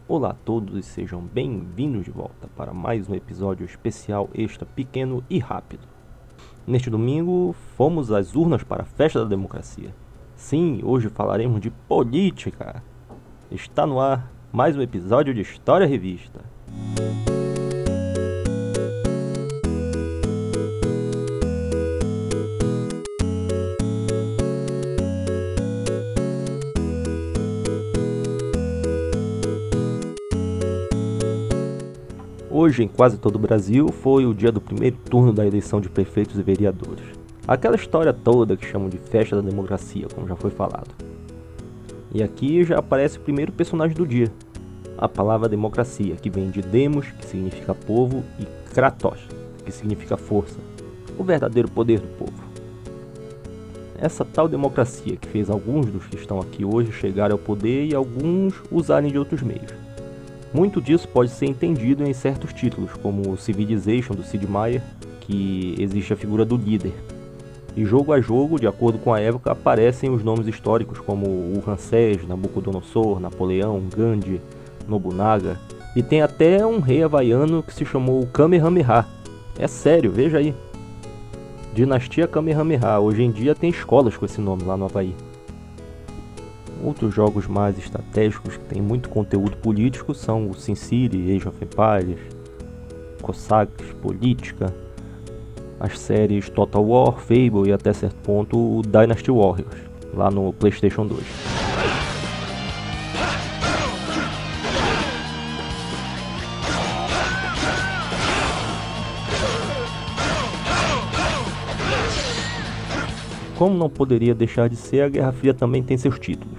Olá a todos e sejam bem-vindos de volta para mais um episódio especial extra pequeno e rápido. Neste domingo, fomos às urnas para a Festa da Democracia. Sim, hoje falaremos de política. Está no ar mais um episódio de História Revista. Hoje, em quase todo o Brasil, foi o dia do primeiro turno da eleição de prefeitos e vereadores. Aquela história toda que chamam de Festa da Democracia, como já foi falado. E aqui já aparece o primeiro personagem do dia. A palavra democracia, que vem de demos, que significa povo, e kratos, que significa força. O verdadeiro poder do povo. Essa tal democracia que fez alguns dos que estão aqui hoje chegarem ao poder e alguns usarem de outros meios. Muito disso pode ser entendido em certos títulos, como Civilization, do Sid Meier, que existe a figura do líder. E jogo a jogo, de acordo com a época, aparecem os nomes históricos como o Ramsés, Nabucodonosor, Napoleão, Gandhi, Nobunaga. E tem até um rei havaiano que se chamou Kamehameha. É sério, veja aí. Dinastia Kamehameha. Hoje em dia tem escolas com esse nome lá no Havaí. Outros jogos mais estratégicos que têm muito conteúdo político são o SimCity, Age of Empires, Cossacks, Política, as séries Total War, Fable e até certo ponto o Dynasty Warriors, lá no PlayStation 2. Como não poderia deixar de ser, a Guerra Fria também tem seus títulos.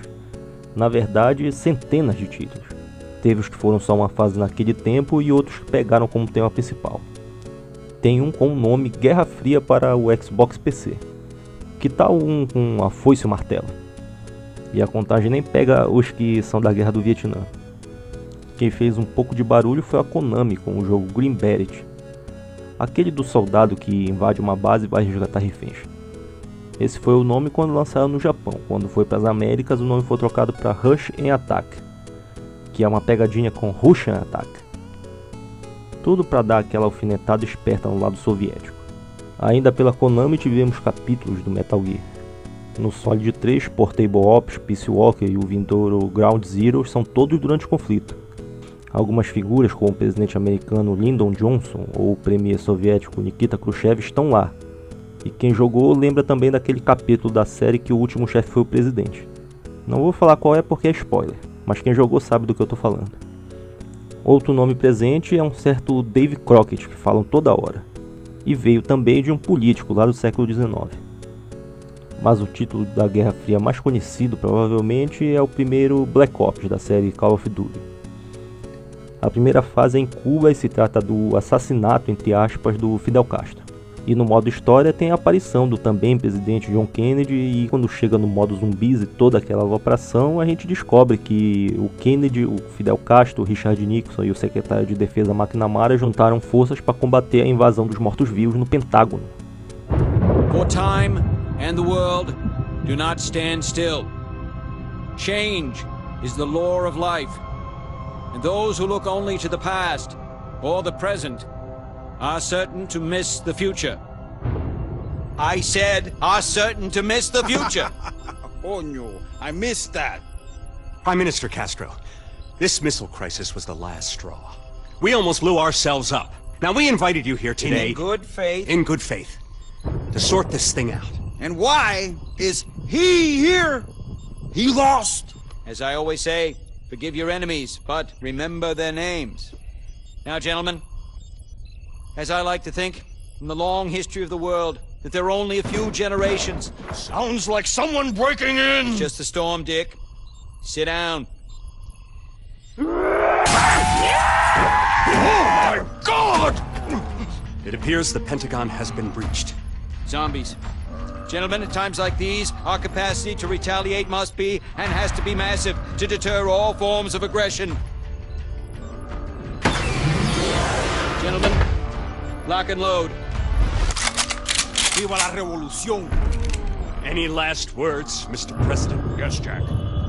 Na verdade, centenas de títulos. Teve os que foram só uma fase naquele tempo e outros que pegaram como tema principal. Tem um com o nome Guerra Fria para o Xbox PC. Que tal um com a foice e o martelo? E a contagem nem pega os que são da Guerra do Vietnã. Quem fez um pouco de barulho foi a Konami com o jogo Green Beret. Aquele do soldado que invade uma base e vai resgatar reféns. Esse foi o nome quando lançaram no Japão. Quando foi para as Américas, o nome foi trocado para Rush and Attack, que é uma pegadinha com Russian Attack. Tudo para dar aquela alfinetada esperta no lado soviético. Ainda pela Konami tivemos capítulos do Metal Gear. No Solid 3, Portable Ops, Peace Walker e o vindouro Ground Zero são todos durante o conflito. Algumas figuras, como o presidente americano Lyndon Johnson ou o premier soviético Nikita Khrushchev, estão lá. E quem jogou lembra também daquele capítulo da série que o último chefe foi o presidente. Não vou falar qual é porque é spoiler, mas quem jogou sabe do que eu tô falando. Outro nome presente é um certo Dave Crockett, que falam toda hora. E veio também de um político lá do século XIX. Mas o título da Guerra Fria mais conhecido provavelmente é o primeiro Black Ops da série Call of Duty. A primeira fase é em Cuba e se trata do assassinato, entre aspas, do Fidel Castro. E no modo história tem a aparição do também presidente John Kennedy, e quando chega no modo zumbis e toda aquela operação, a gente descobre que o Kennedy, o Fidel Castro, o Richard Nixon e o secretário de defesa McNamara juntaram forças para combater a invasão dos mortos-vivos no Pentágono. For time and the world do not stand still. Change is the law of life. And those who look only to the past or the present are certain to miss the future. I said, are certain to miss the future. Coño, I missed that. Prime Minister Castro, this missile crisis was the last straw. We almost blew ourselves up. Now, we invited you here today... In good faith. In good faith. To sort this thing out. And why is he here? He lost. As I always say, forgive your enemies, but remember their names. Now, gentlemen, as I like to think, in the long history of the world, that there are only a few generations. Sounds like someone breaking in! It's just a storm, Dick. Sit down. Oh my God! It appears the Pentagon has been breached. Zombies. Gentlemen, at times like these, our capacity to retaliate must be, and has to be massive, to deter all forms of aggression. Gentlemen, lock and load. Viva la revolución! Any last words, Mr. President? Yes, Jack.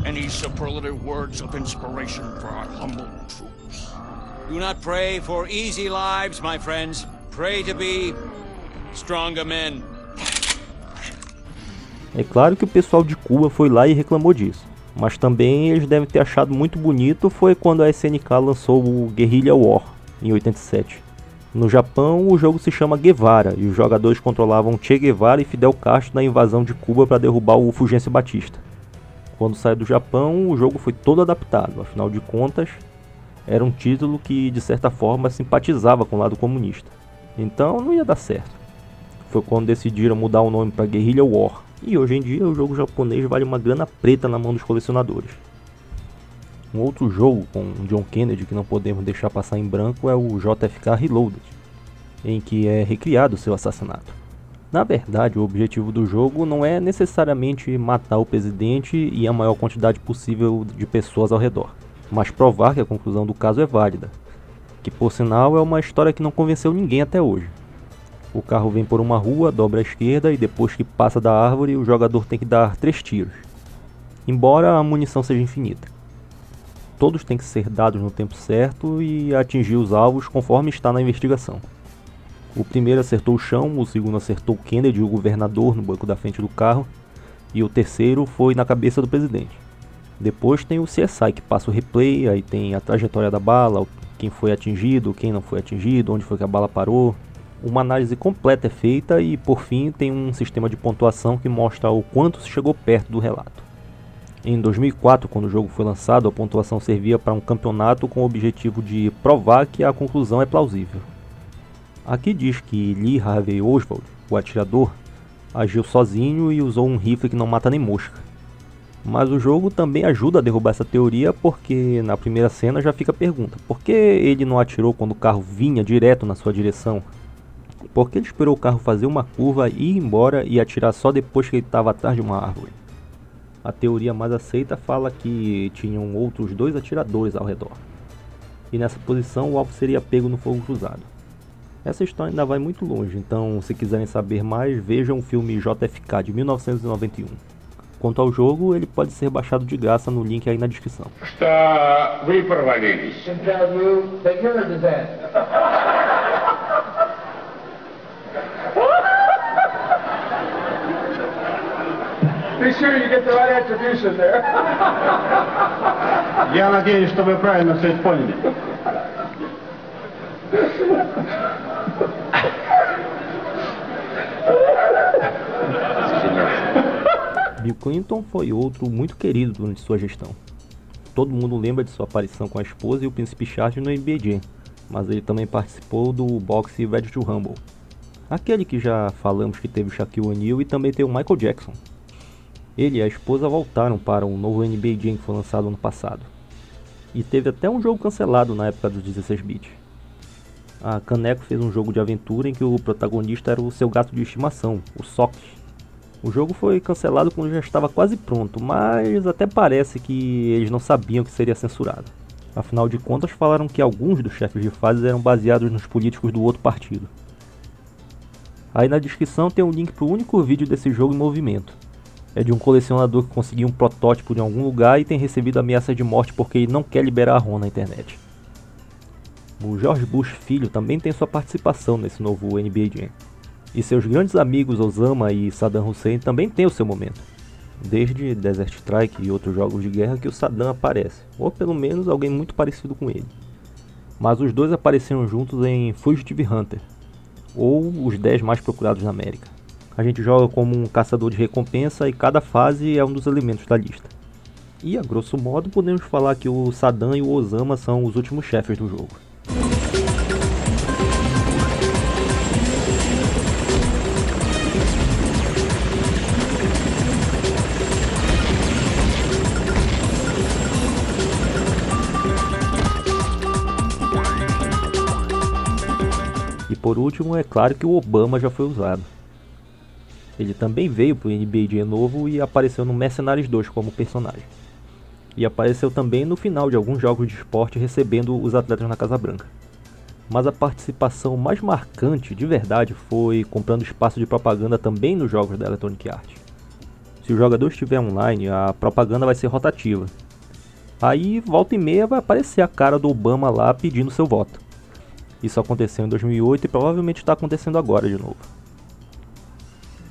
Any superlative words of inspiration for our humble troops? Do not pray for easy lives, my friends. Pray to be stronger men. É claro que o pessoal de Cuba foi lá e reclamou disso, mas também eles devem ter achado muito bonito foi quando a SNK lançou o Guerrilla War, em 87. No Japão, o jogo se chama Guevara, e os jogadores controlavam Che Guevara e Fidel Castro na invasão de Cuba para derrubar o Fulgêncio Batista. Quando saiu do Japão, o jogo foi todo adaptado, afinal de contas, era um título que de certa forma simpatizava com o lado comunista. Então não ia dar certo. Foi quando decidiram mudar o nome para Guerrilla War. E hoje em dia o jogo japonês vale uma grana preta na mão dos colecionadores. Um outro jogo com John Kennedy que não podemos deixar passar em branco é o JFK Reloaded, em que é recriado seu assassinato. Na verdade, o objetivo do jogo não é necessariamente matar o presidente e a maior quantidade possível de pessoas ao redor, mas provar que a conclusão do caso é válida, que por sinal é uma história que não convenceu ninguém até hoje. O carro vem por uma rua, dobra à esquerda e depois que passa da árvore o jogador tem que dar 3 tiros, embora a munição seja infinita. Todos têm que ser dados no tempo certo e atingir os alvos conforme está na investigação. O primeiro acertou o chão, o segundo acertou Kennedy, o governador, no banco da frente do carro, e o terceiro foi na cabeça do presidente. Depois tem o CSI que passa o replay, aí tem a trajetória da bala, quem foi atingido, quem não foi atingido, onde foi que a bala parou. Uma análise completa é feita e, por fim, tem um sistema de pontuação que mostra o quanto se chegou perto do relato. Em 2004, quando o jogo foi lançado, a pontuação servia para um campeonato com o objetivo de provar que a conclusão é plausível. Aqui diz que Lee Harvey Oswald, o atirador, agiu sozinho e usou um rifle que não mata nem mosca. Mas o jogo também ajuda a derrubar essa teoria porque na primeira cena já fica a pergunta: por que ele não atirou quando o carro vinha direto na sua direção? Por que ele esperou o carro fazer uma curva, ir embora e atirar só depois que ele estava atrás de uma árvore? A teoria mais aceita fala que tinham outros 2 atiradores ao redor. E nessa posição o alvo seria pego no fogo cruzado. Essa história ainda vai muito longe, então se quiserem saber mais, vejam o filme JFK de 1991. Quanto ao jogo, ele pode ser baixado de graça no link aí na descrição. Что вы провалились? Be sure you get the right attribution there. Я надеюсь, что вы правильно все это поняли. Bill Clinton foi outro muito querido durante sua gestão. Todo mundo lembra de sua aparição com a esposa e o príncipe Charles no NBA Jam, mas ele também participou do boxe Ready to Rumble. Aquele que já falamos que teve o Shaquille O'Neal e também tem o Michael Jackson. Ele e a esposa voltaram para um novo NBA Jam que foi lançado ano passado. E teve até um jogo cancelado na época dos 16 bits. A Caneco fez um jogo de aventura em que o protagonista era o seu gato de estimação, o Sox. O jogo foi cancelado quando já estava quase pronto, mas até parece que eles não sabiam que seria censurado. Afinal de contas, falaram que alguns dos chefes de fases eram baseados nos políticos do outro partido. Aí na descrição tem um link para o único vídeo desse jogo em movimento. É de um colecionador que conseguiu um protótipo em algum lugar e tem recebido ameaça de morte porque ele não quer liberar a ROM na internet. O George Bush filho também tem sua participação nesse novo NBA Jam. E seus grandes amigos Osama e Saddam Hussein também têm o seu momento. Desde Desert Strike e outros jogos de guerra que o Saddam aparece, ou pelo menos alguém muito parecido com ele. Mas os dois apareceram juntos em Fugitive Hunter, ou os 10 mais procurados na América. A gente joga como um caçador de recompensa e cada fase é um dos elementos da lista. E a grosso modo podemos falar que o Saddam e o Osama são os últimos chefes do jogo. E por último, é claro que o Obama já foi usado. Ele também veio para o NBA Jam novo e apareceu no Mercenaries 2 como personagem. E apareceu também no final de alguns jogos de esporte recebendo os atletas na Casa Branca. Mas a participação mais marcante de verdade foi comprando espaço de propaganda também nos jogos da Electronic Arts. Se o jogador estiver online, a propaganda vai ser rotativa. Aí, volta e meia, vai aparecer a cara do Obama lá pedindo seu voto. Isso aconteceu em 2008 e provavelmente está acontecendo agora de novo.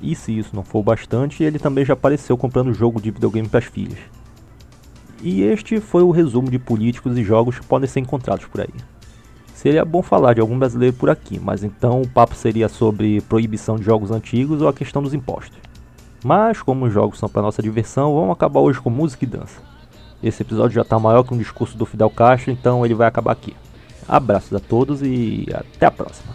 E se isso não for bastante, ele também já apareceu comprando jogo de videogame para as filhas. E este foi o resumo de políticos e jogos que podem ser encontrados por aí. Seria bom falar de algum brasileiro por aqui, mas então o papo seria sobre proibição de jogos antigos ou a questão dos impostos. Mas como os jogos são para nossa diversão, vamos acabar hoje com música e dança. Esse episódio já está maior que um discurso do Fidel Castro, então ele vai acabar aqui. Abraços a todos e até a próxima.